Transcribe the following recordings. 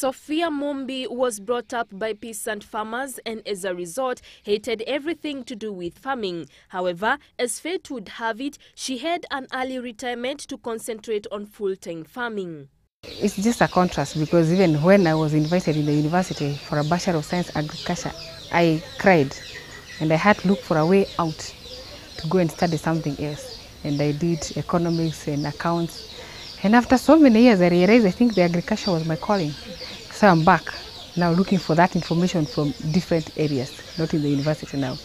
Sophia Mumbi was brought up by peasant farmers and as a result hated everything to do with farming. However, as fate would have it, she had an early retirement to concentrate on full-time farming. It's just a contrast because even when I was invited in the university for a Bachelor of Science Agriculture, I cried and I had to look for a way out to go and study something else. And I did economics and accounts. And after so many years, I realized I think the agriculture was my calling. So I'm back now looking for that information from different areas, not in the university now.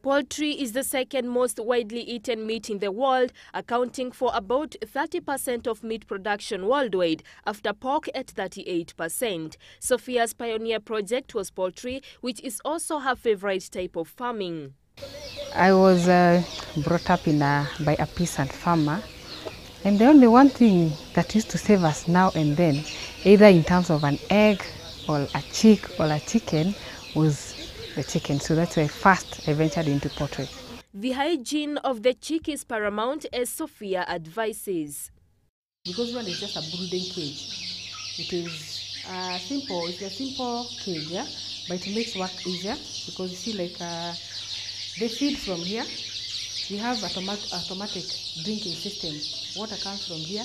Poultry is the second most widely eaten meat in the world, accounting for about 30% of meat production worldwide, after pork at 38%. Sophia's pioneer project was poultry, which is also her favorite type of farming. I was brought up by a peasant farmer. And the only one thing that used to save us now and then, either in terms of an egg or a chick or a chicken, was the chicken. So that's why first I ventured into poultry. The hygiene of the chick is paramount, as Sophia advises. Because one is just a brooding cage. It is simple. It's a simple cage, yeah? But it makes work easier because you see, like they feed from here. We have automatic drinking system. Water comes from here,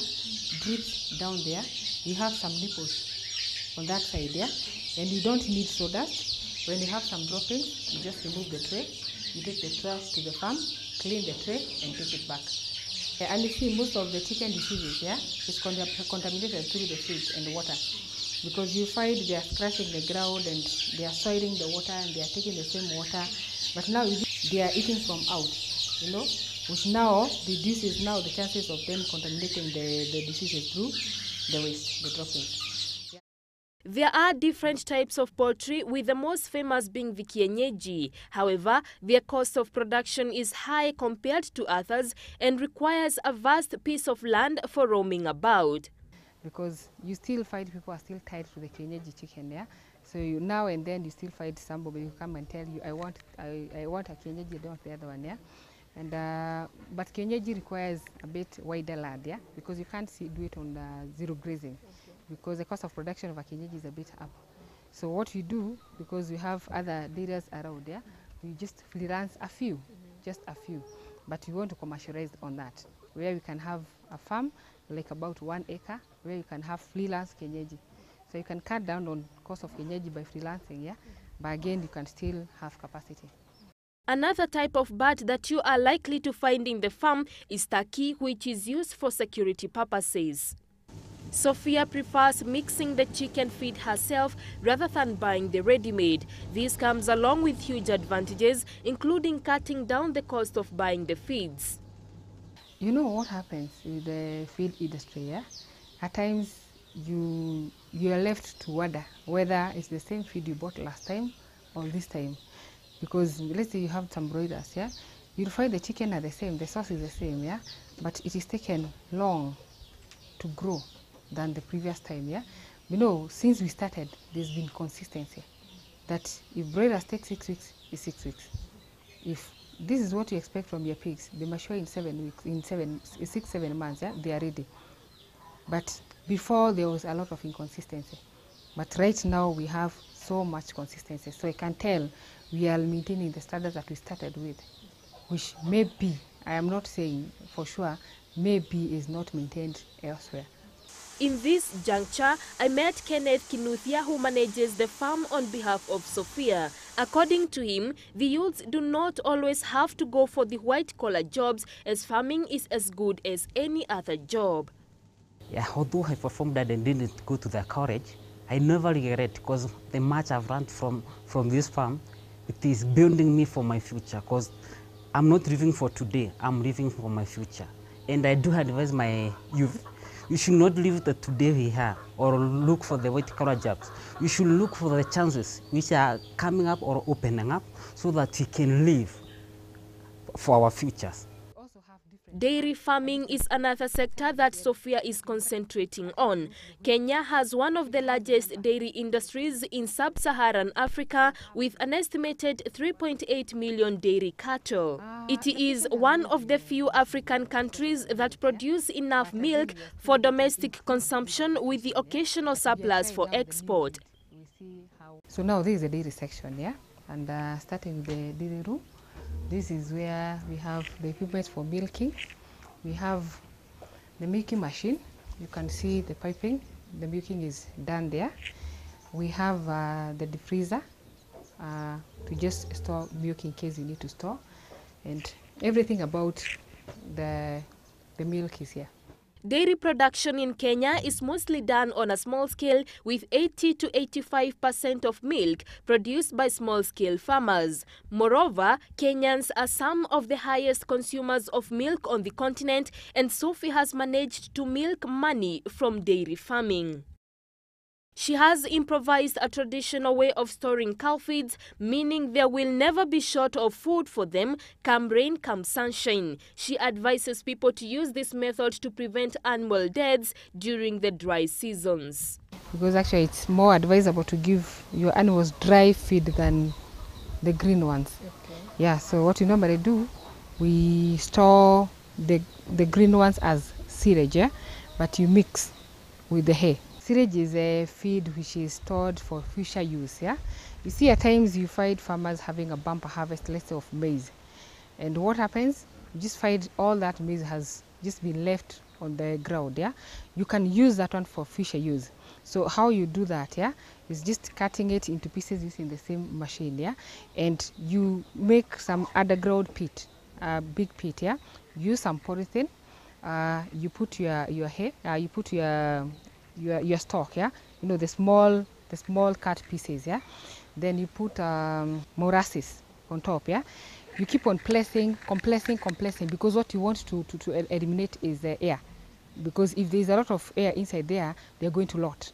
drips down there. You have some nipples on that side, yeah? And you don't need sawdust. When you have some droppings, you just remove the tray. You take the trash to the farm, clean the tray, and take it back. And you see, most of the chicken diseases, yeah, is contaminated through the feed and the water. Because you find they are scratching the ground and they are soiling the water and they are taking the same water. But now they are eating from out. You know, which now reduces now the chances of them contaminating the diseases through the waste, the droppings. Yeah. There are different types of poultry, with the most famous being the kienyeji. However, their cost of production is high compared to others and requires a vast piece of land for roaming about. Because you still find people are still tied to the kienyeji chicken, yeah? So now and then you still find somebody who come and tell you, I want a kienyeji, I don't want the other one, yeah? And but kienyeji requires a bit wider land, yeah, because you can't do it on zero grazing, because the cost of production of a kienyeji is a bit up. So what you do, because we have other dairies around there, we just freelance a few, just a few, but we want to commercialize on that, where we can have a farm like about 1 acre, where you can have freelance kienyeji. So you can cut down on cost of kienyeji by freelancing, yeah, but again you can still have capacity. Another type of bird that you are likely to find in the farm is turkey, which is used for security purposes. Sophia prefers mixing the chicken feed herself rather than buying the ready-made. This comes along with huge advantages, including cutting down the cost of buying the feeds. You know what happens with the feed industry, yeah? At times you are left to wonder whether it's the same feed you bought last time or this time. Because let's say you have some broilers, yeah, you'll find the chicken are the same, the sauce is the same, yeah, but it is taken long to grow than the previous time, yeah. You know, since we started, there's been consistency. That if broilers take 6 weeks, it's 6 weeks. If this is what you expect from your pigs, they mature in 7 weeks, in 6-7 months, yeah, they are ready. But before there was a lot of inconsistency. But right now we have so much consistency, so I can tell we are maintaining the standards that we started with, which maybe, I am not saying for sure, maybe is not maintained elsewhere. In this juncture, I met Kenneth Kinuthia, who manages the farm on behalf of Sophia. According to him, the youths do not always have to go for the white-collar jobs, as farming is as good as any other job. Yeah, although I performed that and didn't go to the college, I never regret, because the much I've learned from this farm, it is building me for my future, because I'm not living for today, I'm living for my future. And I do advise my youth, you should not live the today we have or look for the white collar jobs. You should look for the chances which are coming up or opening up so that we can live for our futures. Also have Dairy farming is another sector that Sophia is concentrating on. Kenya has one of the largest dairy industries in sub-Saharan Africa with an estimated 3.8 million dairy cattle. It is one of the few African countries that produce enough milk for domestic consumption with the occasional surplus for export. So now this is the dairy section, yeah? And starting with the dairy room, this is where we have the equipment for milking. We have the milking machine. You can see the piping. The milking is done there. We have the defreezer to just store milk in case you need to store. And everything about the milk is here. Dairy production in Kenya is mostly done on a small scale, with 80 to 85% of milk produced by small-scale farmers. Moreover, Kenyans are some of the highest consumers of milk on the continent, and Sophie has managed to milk money from dairy farming. She has improvised a traditional way of storing cow feeds, meaning there will never be short of food for them, come rain, come sunshine. She advises people to use this method to prevent animal deaths during the dry seasons. Because actually it's more advisable to give your animals dry feed than the green ones. Okay. Yeah, so what we normally do, we store the green ones as silage, yeah? But you mix with the hay. Silage is a feed which is stored for future use, yeah? You see, at times you find farmers having a bumper harvest, let's say, of maize. And what happens? You just find all that maize has just been left on the ground, yeah? You can use that one for future use. So how you do that, yeah, is just cutting it into pieces using the same machine, yeah? And you make some underground pit, big pit, yeah? Use some polythene. You put your hay, you put your stock, yeah, you know, the small cut pieces, yeah. Then you put molasses on top, yeah. You keep on compressing, because what you want to eliminate is the air, because if there is a lot of air inside there, they are going to lot.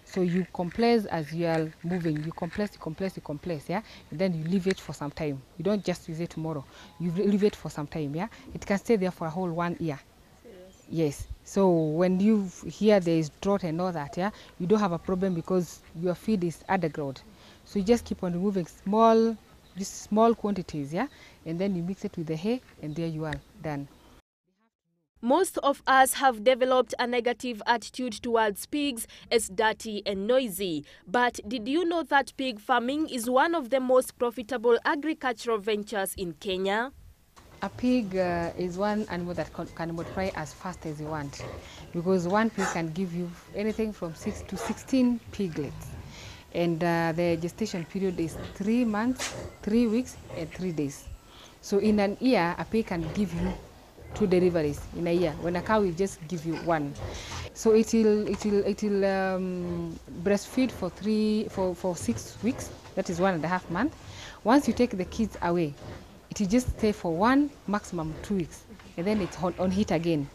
So you compress as you are moving. You compress, yeah. And then you leave it for some time. You don't just use it tomorrow. You leave it for some time, yeah. It can stay there for a whole 1 year. Yes. So when you hear there is drought and all that, yeah, you don't have a problem because your feed is underground. So you just keep on removing small quantities, yeah, and then you mix it with the hay, and there you are, done. Most of us have developed a negative attitude towards pigs as dirty and noisy. But did you know that pig farming is one of the most profitable agricultural ventures in Kenya? A pig is one animal that can multiply as fast as you want, because one pig can give you anything from 6 to 16 piglets. And the gestation period is 3 months, 3 weeks, and 3 days. So in an year, a pig can give you 2 deliveries in a year, when a cow will just give you 1. So it will breastfeed for 6 weeks, that is 1.5 months. Once you take the kids away, it will just stay for 1, maximum 2 weeks, and then it's on heat again.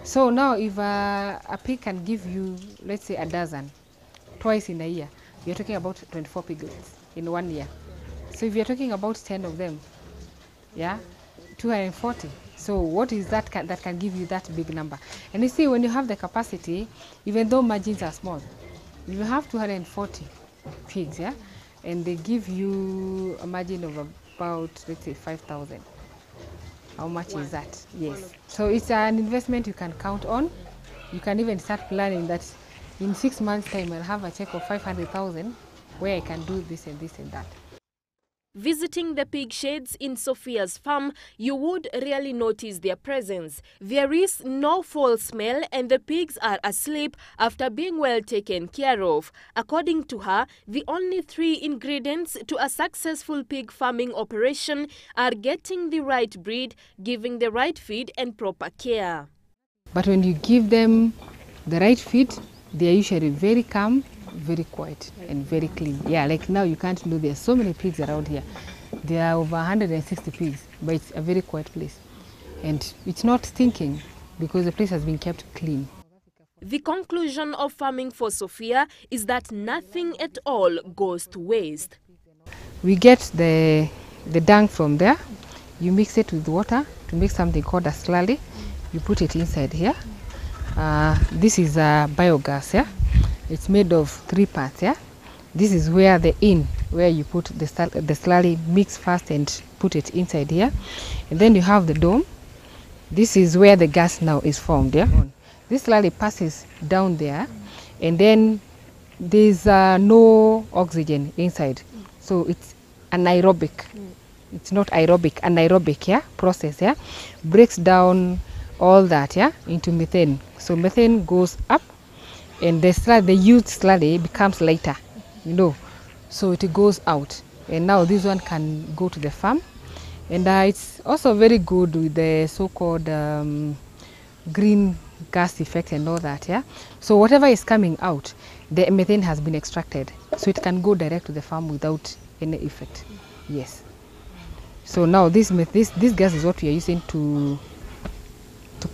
So now if a pig can give you, let's say, a dozen, twice in a year, you're talking about 24 piglets in 1 year. So if you're talking about 10 of them, yeah, 240. So what is that that can give you that big number? And you see, when you have the capacity, even though margins are small, if you have 240 pigs, yeah, and they give you a margin of about, let's say, 5,000. How much is that? Yes. So it's an investment you can count on. You can even start planning that in 6 months' time I'll have a check of 500,000 where I can do this and this and that. Visiting the pig sheds in Sophia's farm, you would really notice their presence. There is no foul smell and the pigs are asleep after being well taken care of. According to her, the only 3 ingredients to a successful pig farming operation are getting the right breed, giving the right feed and proper care. But when you give them the right feed, they are usually very calm, very quiet, and very clean. Yeah, like now you can't know there are so many pigs around here. There are over 160 pigs, but it's a very quiet place. And it's not stinking because the place has been kept clean. The conclusion of farming for Sophia is that nothing at all goes to waste. We get the dung from there, you mix it with water to make something called a slurry. You put it inside here. This is biogas, yeah. It's made of 3 parts, yeah. This is where where you put the slurry, mix first and put it inside here. And then you have the dome. This is where the gas now is formed, yeah. This slurry passes down there, and then there's no oxygen inside. So it's anaerobic. It's not aerobic, anaerobic, yeah, process, yeah. Breaks down all that, yeah, into methane. So methane goes up, and the used slurry becomes lighter, you know. So it goes out, and now this one can go to the farm. And it's also very good with the so-called green gas effect and all that, yeah. So whatever is coming out, the methane has been extracted, so it can go direct to the farm without any effect. Yes. So now this gas is what we are using to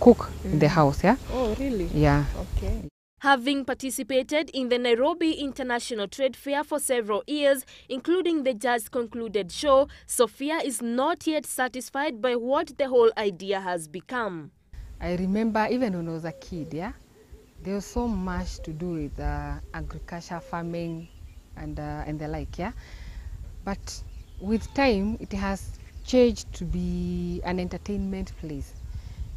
cook in the house, yeah. Oh, really? Yeah. Okay. Having participated in the Nairobi International Trade Fair for several years, including the just concluded show, Sophia is not yet satisfied by what the whole idea has become. I remember even when I was a kid, yeah, there was so much to do with agriculture, farming, and the like, yeah. But with time, it has changed to be an entertainment place.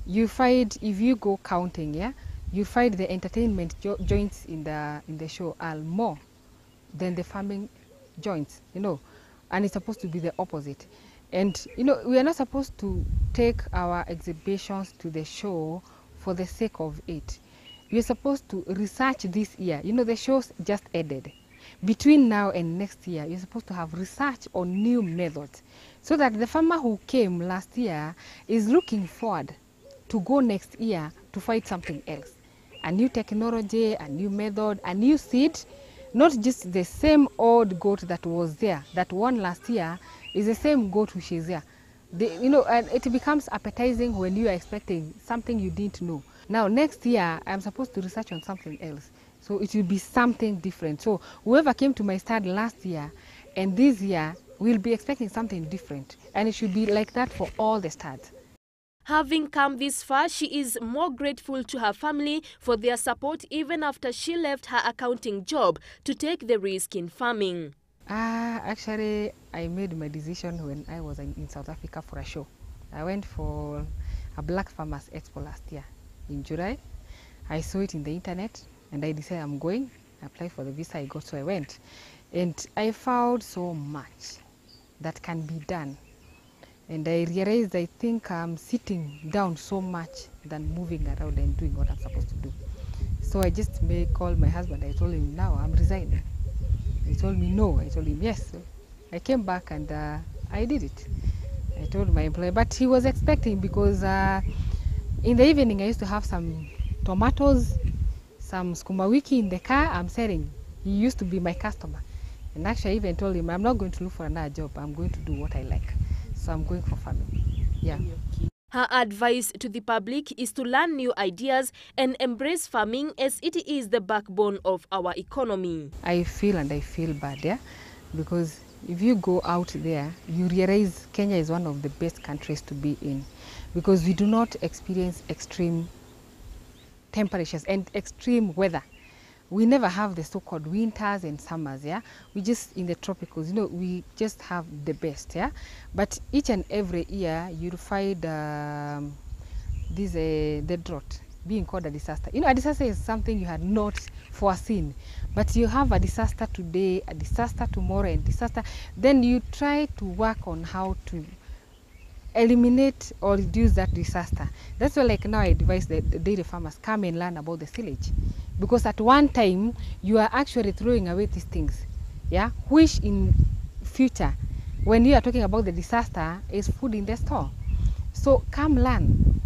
You find, if you go counting, yeah, you find the entertainment joints in the show are more than the farming joints, you know, and it's supposed to be the opposite. And you know, we are not supposed to take our exhibitions to the show for the sake of it. We're supposed to research this year. You know, the shows just ended. Between now and next year, you're supposed to have research on new methods, so that the farmer who came last year is looking forward to go next year to find something else. A new technology, a new method, a new seed, not just the same old goat that was there, that won last year is the same goat which is there. You know, and it becomes appetizing when you are expecting something you didn't know. Now next year, I'm supposed to research on something else. So it will be something different. So whoever came to my stand last year and this year will be expecting something different. And it should be like that for all the stands. Having come this far, she is more grateful to her family for their support even after she left her accounting job to take the risk in farming. Actually, I made my decision when I was in South Africa for a show. I went for a Black Farmers Expo last year in July. I saw it in the internet and I decided I'm going. I applied for the visa I got, so I went. And I found so much that can be done. And I realized I think I'm sitting down so much than moving around and doing what I'm supposed to do. So I just called my husband. I told him, now I'm resigning. He told me no. I told him yes. So I came back and I did it. I told my employer, but he was expecting, because in the evening I used to have some tomatoes, some skuma wiki in the car I'm selling. He used to be my customer. And actually I even told him, I'm not going to look for another job. I'm going to do what I like. So I'm going for farming. Yeah. Her advice to the public is to learn new ideas and embrace farming, as it is the backbone of our economy. I feel bad, yeah, because if you go out there, you realize Kenya is one of the best countries to be in, because we do not experience extreme temperatures and extreme weather. We never have the so-called winters and summers, yeah. We just in the tropicals, you know, we just have the best, yeah. But each and every year you'll find the drought being called a disaster. You know, a disaster is something you had not foreseen, but you have a disaster today, a disaster tomorrow, and disaster. Then you try to work on how to eliminate or reduce that disaster. That's why, like now, I advise the dairy farmers, come and learn about the silage, because at one time you are actually throwing away these things, yeah, which in future, when you are talking about the disaster, is food in the store. So come learn.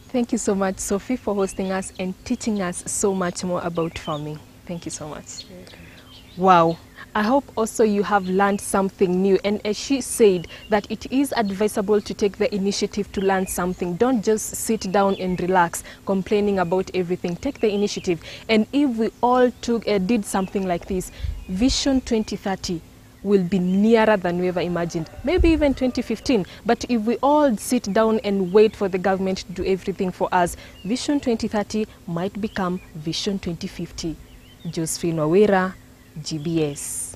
Thank you so much, Sophie, for hosting us and teaching us so much more about farming. Thank you so much. Wow. I hope also you have learned something new. And as she said, that it is advisable to take the initiative to learn something. Don't just sit down and relax, complaining about everything. Take the initiative. And if we all did something like this, Vision 2030 will be nearer than we ever imagined. Maybe even 2015. But if we all sit down and wait for the government to do everything for us, Vision 2030 might become Vision 2050. Josephine Wawera, GBS.